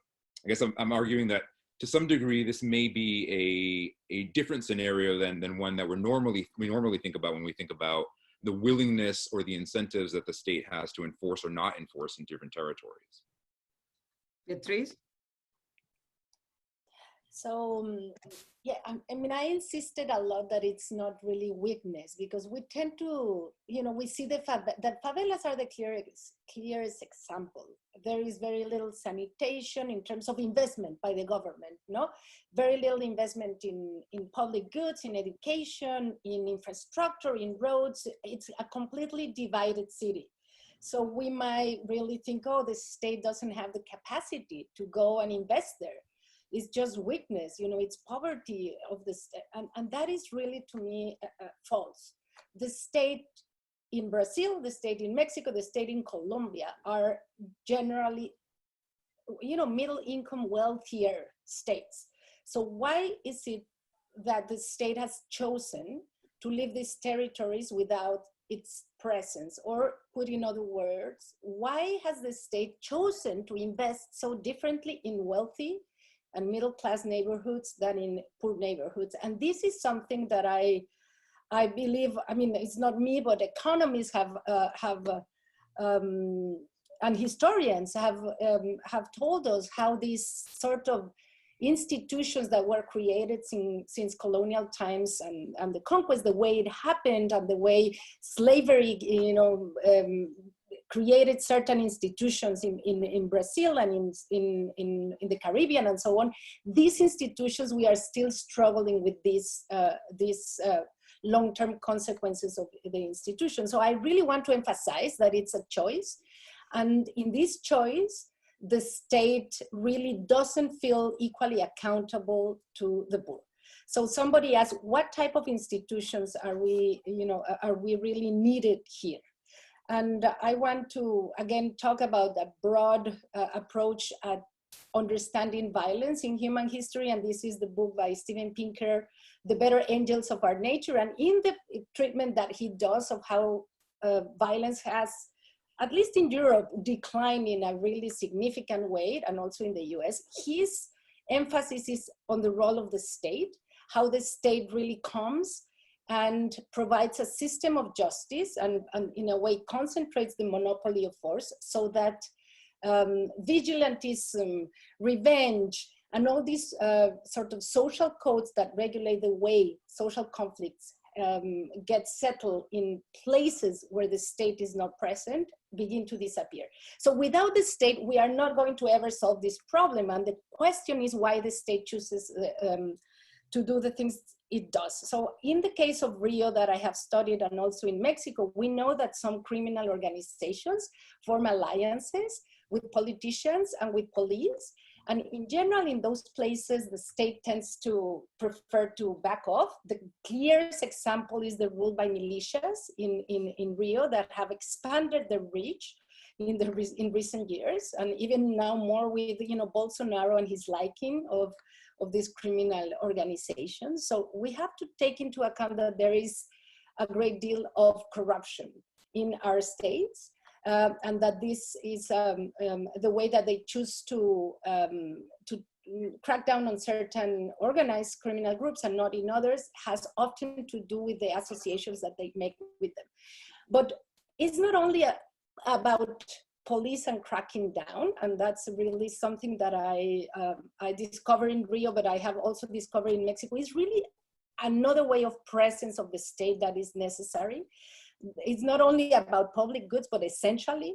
guess I'm arguing that to some degree, this may be a different scenario than one that we normally think about when we think about the willingness or the incentives that the state has to enforce or not enforce in different territories. Beatriz? So, yeah, I mean, I insisted a lot that it's not really weakness because we tend to, you know, we see that favelas are the clearest example. There is very little sanitation in terms of investment by the government, no? Very little investment in public goods, in education, in infrastructure, in roads. It's a completely divided city. So we might really think, oh, the state doesn't have the capacity to go and invest there. It's just weakness, you know, it's poverty of the state. And that is really, to me, false. The state in Brazil, the state in Mexico, the state in Colombia are generally, you know, middle income, wealthier states. So why is it that the state has chosen to leave these territories without its presence? Or put in other words, why has the state chosen to invest so differently in wealthy and middle-class neighborhoods than in poor neighborhoods? And this is something that I believe, I mean, it's not me, but economists and historians have told us how these sort of institutions that were created since colonial times and the conquest, the way it happened and the way slavery, you know, created certain institutions in Brazil and in the Caribbean and so on. These institutions, we are still struggling with these long-term consequences of the institution. So I really want to emphasize that it's a choice. And in this choice, the state really doesn't feel equally accountable to the poor. So somebody asked, what type of institutions are we, you know, are we really needed here? And I want to, again, talk about a broad approach at understanding violence in human history. And this is the book by Steven Pinker, The Better Angels of Our Nature. And in the treatment that he does of how violence has, at least in Europe, declined in a really significant way, and also in the US, his emphasis is on the role of the state, how the state really comes and provides a system of justice and in a way concentrates the monopoly of force so that vigilantism, revenge, and all these sort of social codes that regulate the way social conflicts get settled in places where the state is not present begin to disappear. So without the state, we are not going to ever solve this problem. And the question is why the state chooses to do the things it does. So in the case of Rio that I have studied and also in Mexico, we know that some criminal organizations form alliances with politicians and with police. And in general, in those places, the state tends to prefer to back off. The clearest example is the rule by militias in Rio that have expanded their reach in recent years, and even now more with, you know, Bolsonaro and his liking of these criminal organizations. So we have to take into account that there is a great deal of corruption in our states. and that this is the way that they choose to crack down on certain organized criminal groups and not in others has often to do with the associations that they make with them. But it's not only about police and cracking down, and that's really something that I discovered in Rio, but I have also discovered in Mexico. Is really another way of presence of the state that is necessary. It's not only about public goods, but essentially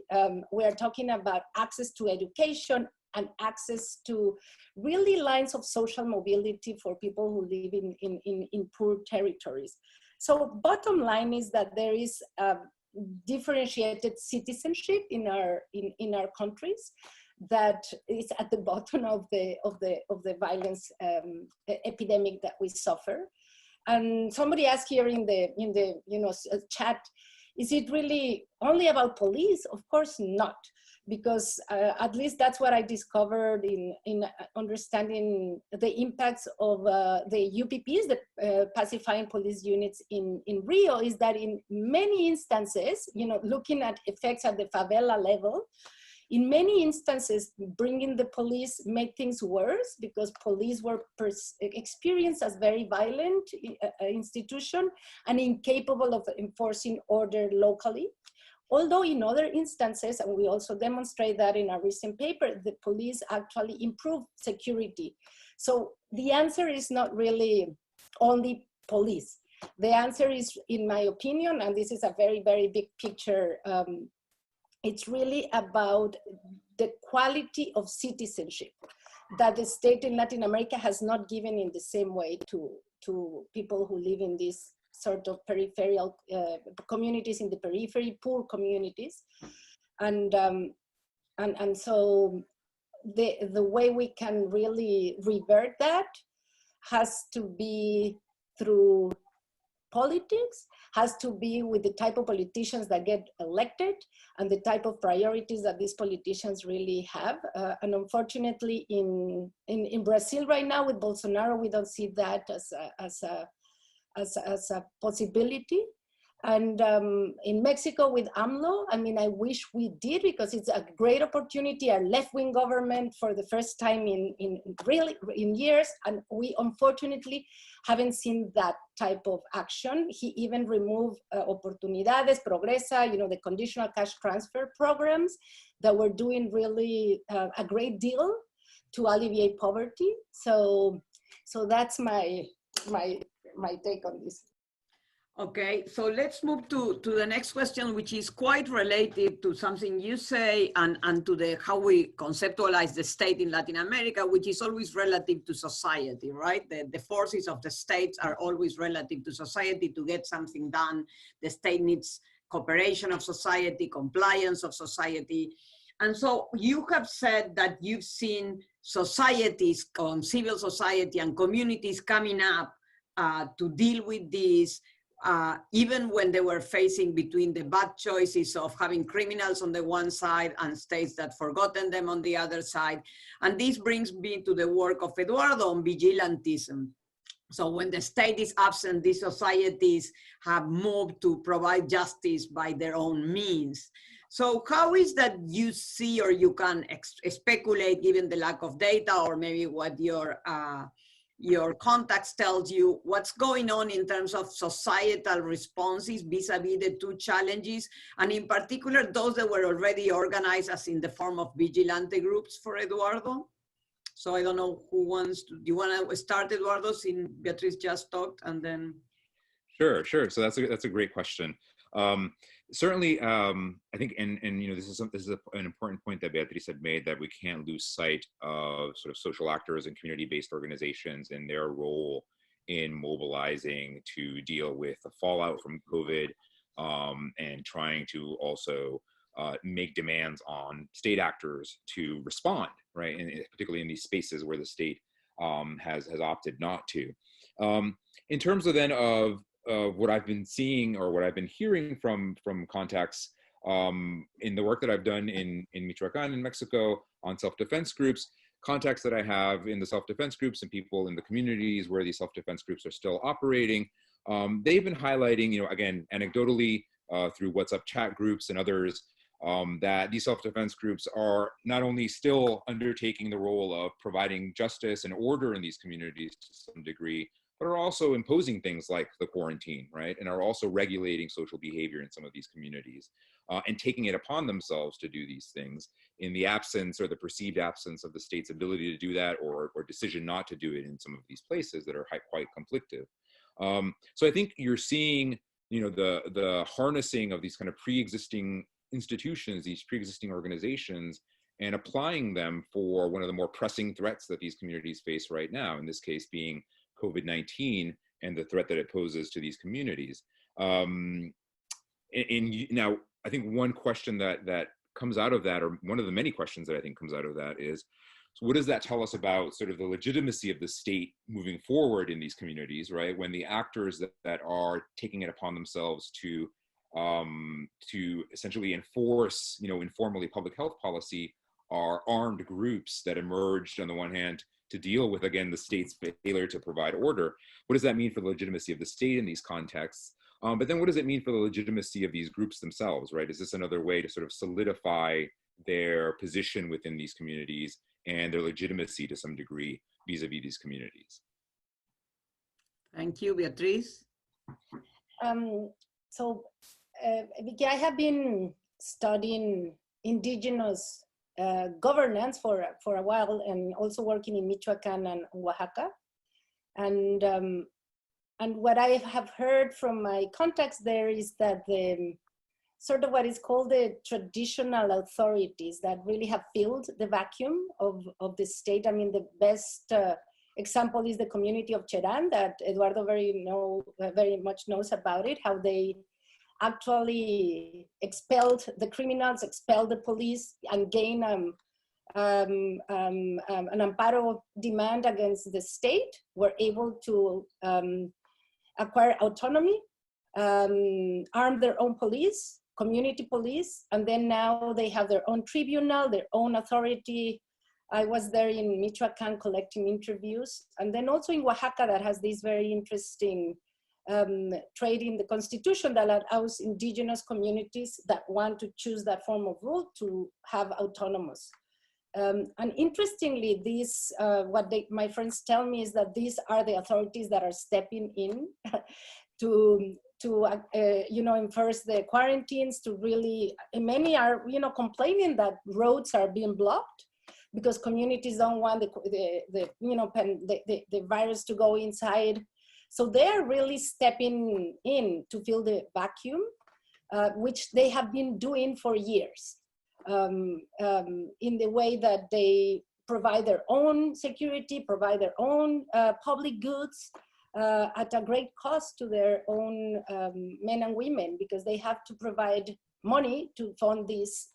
we are talking about access to education and access to really lines of social mobility for people who live in poor territories. So bottom line is that there is differentiated citizenship in our countries that is at the bottom of the violence epidemic that we suffer. And somebody asked here in the chat, is it really only about police? Of course not, because at least that's what I discovered in understanding the impacts of the UPPs, the pacifying police units in Rio, is that in many instances, looking at effects at the favela level, in many instances, bringing the police made things worse because police were experienced as very violent institution and incapable of enforcing order locally. Although in other instances, and we also demonstrate that in our recent paper, the police actually improve security. So the answer is not really only police. The answer is, in my opinion, and this is a very, very big picture, it's really about the quality of citizenship that the state in Latin America has not given in the same way to people who live in these sort of peripheral communities, in the periphery, poor communities. And so the way we can really revert that has to be through politics, has to be with the type of politicians that get elected and the type of priorities that these politicians really have. And unfortunately in Brazil right now with Bolsonaro, we don't see that as a possibility. And in Mexico with AMLO, I mean, I wish we did, because it's a great opportunity, a left-wing government for the first time in years, and we unfortunately haven't seen that type of action. He even removed Oportunidades, Progresa, the conditional cash transfer programs that were doing really a great deal to alleviate poverty. So that's my take on this. Okay, so let's move to the next question, which is quite related to something you say and to how we conceptualize the state in Latin America, which is always relative to society, right? The forces of the states are always relative to society. To get something done, the state needs cooperation of society, compliance of society. And so you have said that you've seen societies, civil society and communities coming up to deal with this, even when they were facing between the bad choices of having criminals on the one side and states that forgotten them on the other side. And this brings me to the work of Eduardo on vigilantism. So when the state is absent, these societies have moved to provide justice by their own means. So how is that you see, or you can speculate, given the lack of data, or maybe what your contacts tells you, what's going on in terms of societal responses vis-a-vis the two challenges, and in particular, those that were already organized as in the form of vigilante groups for Eduardo? So I don't know who wants to, do you want to start, Eduardo, since Beatriz just talked, and then? Sure. So that's a great question. Certainly, I think, and this is an important point that Beatriz had made, that we can't lose sight of sort of social actors and community-based organizations and their role in mobilizing to deal with the fallout from COVID, and trying to also make demands on state actors to respond, right? And particularly in these spaces where the state has opted not to. In terms of then of what I've been seeing, or what I've been hearing from contacts in the work that I've done in Michoacan in Mexico on self-defense groups, contacts that I have in the self-defense groups and people in the communities where these self-defense groups are still operating, they've been highlighting, again, anecdotally through WhatsApp chat groups and others, that these self-defense groups are not only still undertaking the role of providing justice and order in these communities to some degree, but are also imposing things like the quarantine, right? And are also regulating social behavior in some of these communities and taking it upon themselves to do these things in the absence or the perceived absence of the state's ability to do that, or decision not to do it in some of these places that are quite conflictive. So I think you're seeing, you know, the harnessing of these kind of pre-existing institutions, these pre-existing organizations, and applying them for one of the more pressing threats that these communities face right now, in this case being COVID-19 and the threat that it poses to these communities. And now, I think one question that comes out of that, or one of the many questions that I think comes out of that is, so what does that tell us about sort of the legitimacy of the state moving forward in these communities, right? When the actors that are taking it upon themselves to essentially enforce, you know, informally public health policy are armed groups that emerged on the one hand to deal with, again, the state's failure to provide order. What does that mean for the legitimacy of the state in these contexts? But then what does it mean for the legitimacy of these groups themselves, right? Is this another way to sort of solidify their position within these communities and their legitimacy to some degree vis-a-vis these communities? Thank you, Beatriz. Vicky, I have been studying indigenous governance for a while, and also working in Michoacan and Oaxaca. And what I have heard from my contacts there is that the sort of what is called the traditional authorities that really have filled the vacuum of the state. I mean, the best example is the community of Cheran that Eduardo very much knows about it, how they actually expelled the criminals, expelled the police, and gained an amparo demand against the state, were able to acquire autonomy, arm their own police, community police, and then now they have their own tribunal, their own authority. I was there in Michoacan collecting interviews, and then also in Oaxaca that has this very interesting trade in the constitution that allows indigenous communities that want to choose that form of rule to have autonomous. And interestingly, these, my friends tell me is that these are the authorities that are stepping in to enforce the quarantines, to really, many are, complaining that roads are being blocked because communities don't want the virus to go inside. So they're really stepping in to fill the vacuum, which they have been doing for years, in the way that they provide their own security, provide their own public goods at a great cost to their own men and women, because they have to provide money to fund these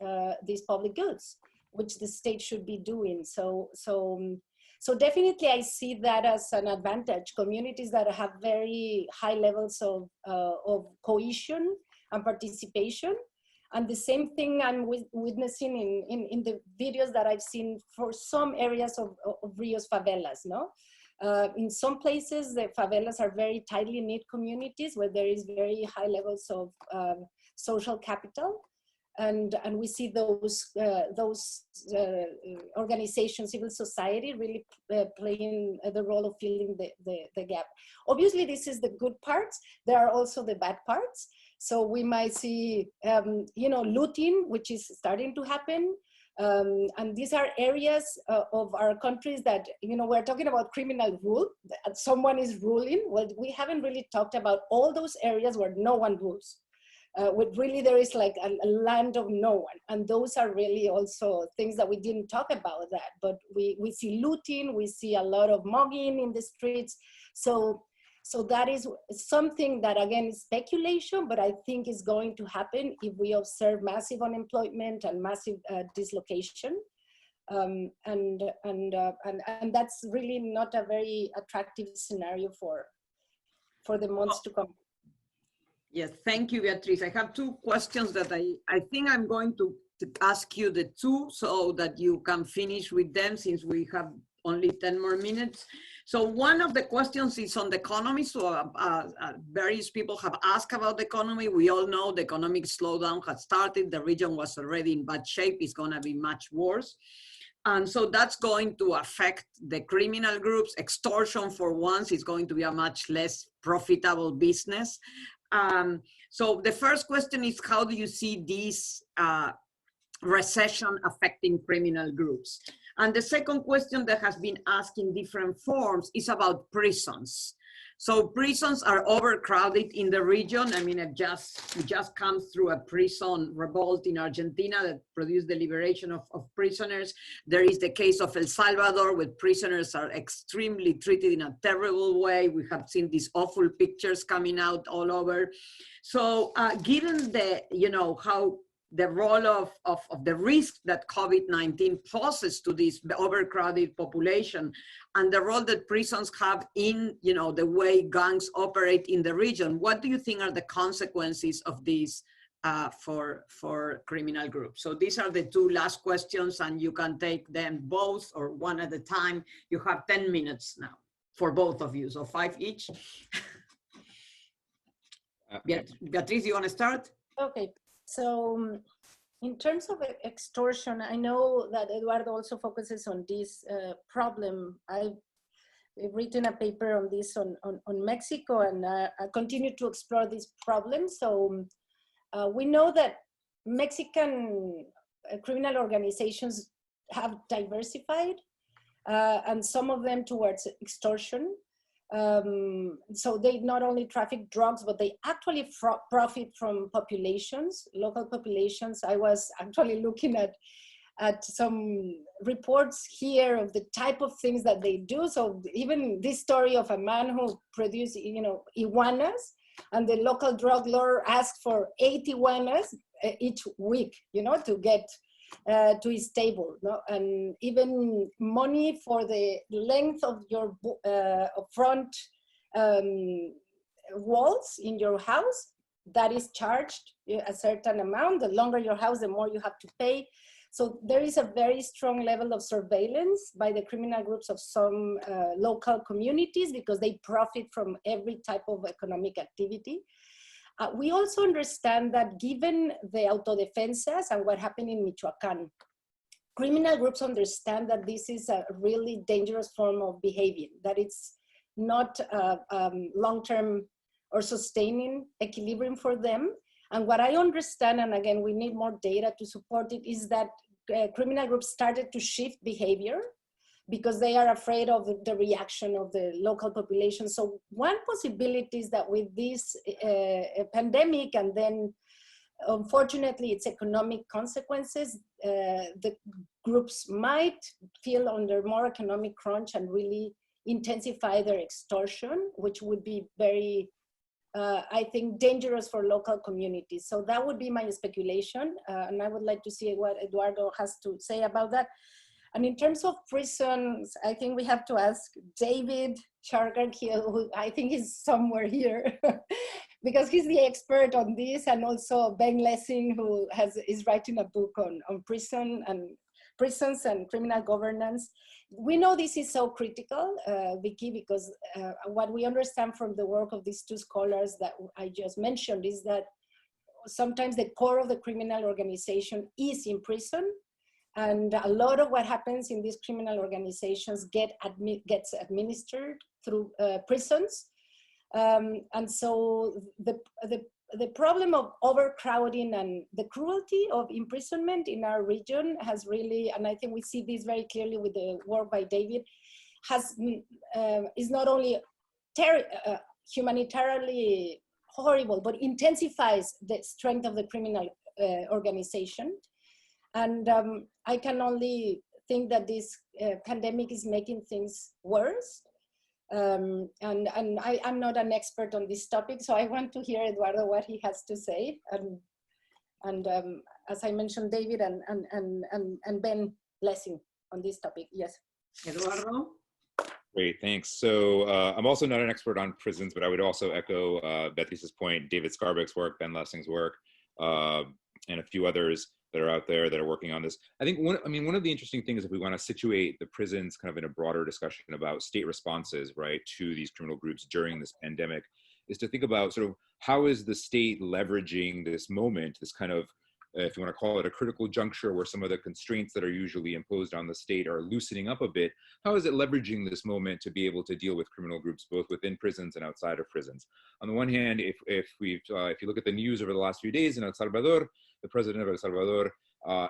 public goods, which the state should be doing. So definitely I see that as an advantage. Communities that have very high levels of cohesion and participation. And the same thing I'm witnessing in the videos that I've seen for some areas of Rio's favelas, no? In some places, the favelas are very tightly knit communities where there is very high levels of social capital. And we see those organizations, civil society, really playing the role of filling the gap. Obviously, this is the good parts. There are also the bad parts. So we might see, looting, which is starting to happen. And these are areas of our countries that, we're talking about criminal rule, someone is ruling. Well, we haven't really talked about all those areas where no one rules. Really there is like a land of no one. And those are really also things that we didn't talk about that, but we see looting, we see a lot of mugging in the streets. So that is something that, again, is speculation, but I think is going to happen if we observe massive unemployment and massive dislocation. And that's really not a very attractive scenario for the months to come. Yes, thank you, Beatriz. I have two questions that I think I'm going to ask you the two so that you can finish with them, since we have only 10 more minutes. So one of the questions is on the economy. So various people have asked about the economy. We all know the economic slowdown has started. The region was already in bad shape. It's going to be much worse. And so that's going to affect the criminal groups. Extortion, for once, is going to be a much less profitable business. So the first question is, how do you see this recession affecting criminal groups? And the second question that has been asked in different forms is about prisons. So prisons are overcrowded in the region. I mean, we just come through a prison revolt in Argentina that produced the liberation of prisoners. There is the case of El Salvador, where prisoners are extremely treated in a terrible way. We have seen these awful pictures coming out all over. So given the, how the role of the risk that COVID-19 poses to this overcrowded population, and the role that prisons have in, the way gangs operate in the region, what do you think are the consequences of this for criminal groups? So these are the two last questions, and you can take them both or one at a time. You have 10 minutes now for both of you, so 5 each. Beatriz, you want to start? Okay. So in terms of extortion, I know that Eduardo also focuses on this problem. I've written a paper on this on Mexico, and I continue to explore this problem. So we know that Mexican criminal organizations have diversified, and some of them towards extortion. So they not only traffic drugs, but they actually profit from populations, local populations. I was actually looking at some reports here of the type of things that they do. So even this story of a man who produced, iguanas, and the local drug lord asked for 8 iguanas each week, to get to his table, no? And even money for the length of your front walls in your house, that is charged a certain amount. The longer your house, the more you have to pay. So there is a very strong level of surveillance by the criminal groups of some local communities, because they profit from every type of economic activity. We also understand that given the autodefensas and what happened in Michoacan, criminal groups understand that this is a really dangerous form of behavior, that it's not long-term or sustaining equilibrium for them. And what I understand, and again, we need more data to support it, is that criminal groups started to shift behavior because they are afraid of the reaction of the local population. So one possibility is that with this pandemic, and then unfortunately its economic consequences, the groups might feel under more economic crunch and really intensify their extortion, which would be very, I think, dangerous for local communities. So that would be my speculation. And I would like to see what Eduardo has to say about that. And in terms of prisons, I think we have to ask David Shargar here, who I think is somewhere here, because he's the expert on this, and also Ben Lessing, who is writing a book on prisons and criminal governance. We know this is so critical, Vicky, because what we understand from the work of these two scholars that I just mentioned is that sometimes the core of the criminal organization is in prison. And a lot of what happens in these criminal organizations gets administered through prisons. And so the problem of overcrowding and the cruelty of imprisonment in our region has really, and I think we see this very clearly with the work by David, is not only humanitarily horrible, but intensifies the strength of the criminal organization. And I can only think that this pandemic is making things worse. And I'm not an expert on this topic, so I want to hear Eduardo what he has to say. And as I mentioned, David and Ben Lessing on this topic. Yes. Eduardo? Great, thanks. So I'm also not an expert on prisons, but I would also echo Beatriz's point, David Skarbek's work, Ben Lessing's work, and a few others. that are out there that are working on this. I think one of the interesting things, if we want to situate the prisons kind of in a broader discussion about state responses, right, to these criminal groups during this pandemic, is to think about sort of how is the state leveraging this moment, this kind of, if you want to call it a critical juncture where some of the constraints that are usually imposed on the state are loosening up a bit, how is it leveraging this moment to be able to deal with criminal groups both within prisons and outside of prisons? On the one hand, if you look at the news over the last few days in El Salvador, the president of El Salvador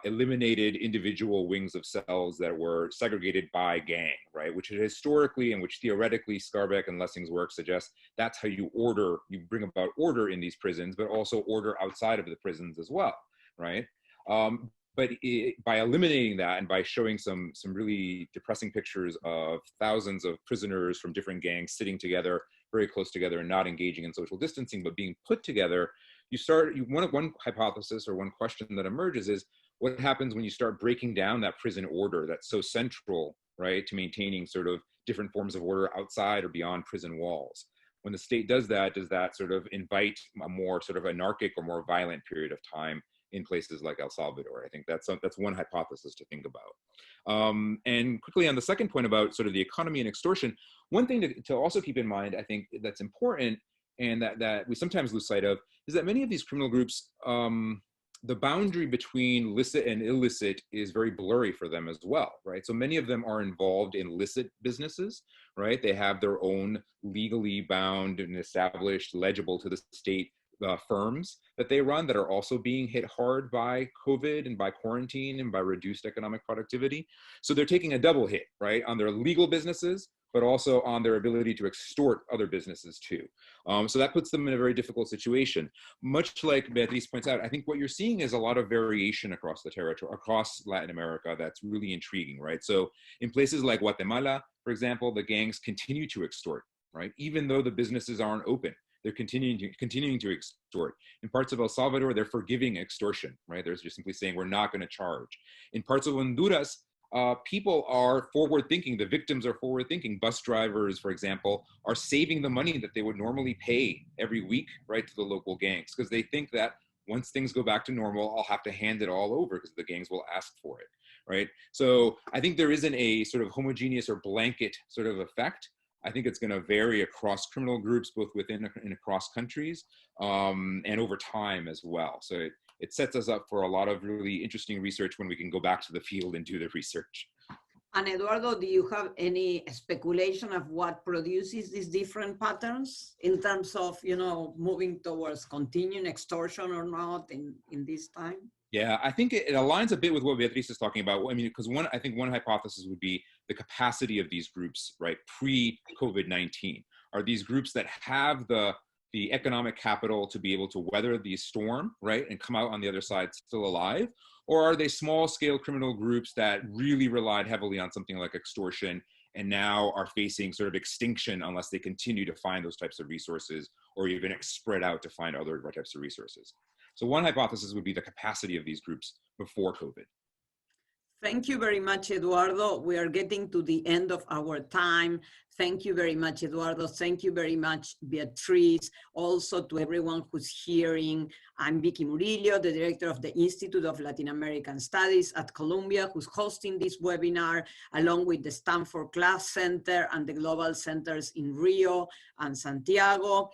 eliminated individual wings of cells that were segregated by gang, right? Which historically and which theoretically Skarbek and Lessing's work suggests that's how you bring about order in these prisons, but also order outside of the prisons as well, right? But by eliminating that and by showing some really depressing pictures of thousands of prisoners from different gangs sitting together, very close together and not engaging in social distancing, but being put together, one hypothesis or one question that emerges is, what happens when you start breaking down that prison order that's so central, right, to maintaining sort of different forms of order outside or beyond prison walls? When the state does that sort of invite a more sort of anarchic or more violent period of time in places like El Salvador? I think that's one hypothesis to think about. And quickly on the second point about sort of the economy and extortion, one thing to also keep in mind, I think that's important and that we sometimes lose sight of, is that many of these criminal groups, the boundary between licit and illicit is very blurry for them as well, right? So many of them are involved in licit businesses, right? They have their own legally bound and established, legible to the state firms that they run that are also being hit hard by COVID and by quarantine and by reduced economic productivity. So they're taking a double hit, right? On their legal businesses, but also on their ability to extort other businesses too. So that puts them in a very difficult situation. Much like Beatriz points out, I think what you're seeing is a lot of variation across the territory, across Latin America, that's really intriguing, right? So in places like Guatemala, for example, the gangs continue to extort, right? Even though the businesses aren't open, they're continuing to extort. In parts of El Salvador, they're forgiving extortion, right? They're just simply saying, we're not gonna charge. In parts of Honduras, people are forward thinking, the victims are forward thinking. Bus drivers, for example, are saving the money that they would normally pay every week, right, to the local gangs, because they think that once things go back to normal, I'll have to hand it all over because the gangs will ask for it, right? So I think there isn't a sort of homogeneous or blanket sort of effect. I think it's gonna vary across criminal groups, both within and across countries, and over time as well. So it sets us up for a lot of really interesting research when we can go back to the field and do the research. And Eduardo, do you have any speculation of what produces these different patterns in terms of, you know, moving towards continuing extortion or not in this time? Yeah, I think it aligns a bit with what Beatriz is talking about. I mean, because I think one hypothesis would be the capacity of these groups, right, pre-COVID-19. Are these groups that have the economic capital to be able to weather the storm, right, and come out on the other side still alive? Or are they small-scale criminal groups that really relied heavily on something like extortion and now are facing sort of extinction unless they continue to find those types of resources or even spread out to find other types of resources? So one hypothesis would be the capacity of these groups before COVID. Thank you very much, Eduardo. We are getting to the end of our time. Thank you very much, Eduardo. Thank you very much, Beatriz. Also to everyone who's hearing. I'm Vicky Murillo, the director of the Institute of Latin American Studies at Columbia, who's hosting this webinar, along with the Stanford Class Center and the Global Centers in Rio and Santiago.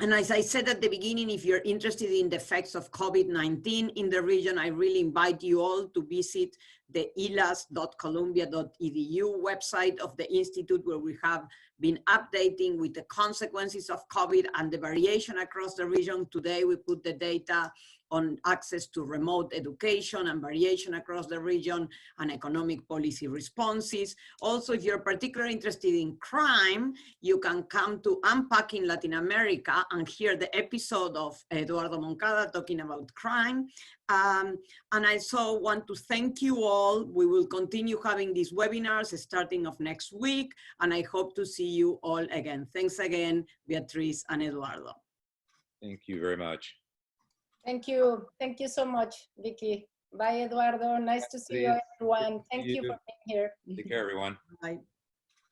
And as I said at the beginning, if you're interested in the effects of COVID-19 in the region, I really invite you all to visit the ilas.columbia.edu website of the Institute, where we have been updating with the consequences of COVID and the variation across the region. Today, we put the data on access to remote education and variation across the region and economic policy responses. Also, if you're particularly interested in crime, you can come to Unpacking Latin America and hear the episode of Eduardo Moncada talking about crime. And I also want to thank you all. We will continue having these webinars starting of next week, and I hope to see you all again. Thanks again, Beatriz and Eduardo. Thank you very much. Thank you. Thank you so much, Vicky. Bye, Eduardo. Nice to see you, everyone. Thank you for being here. Take care, everyone. Bye.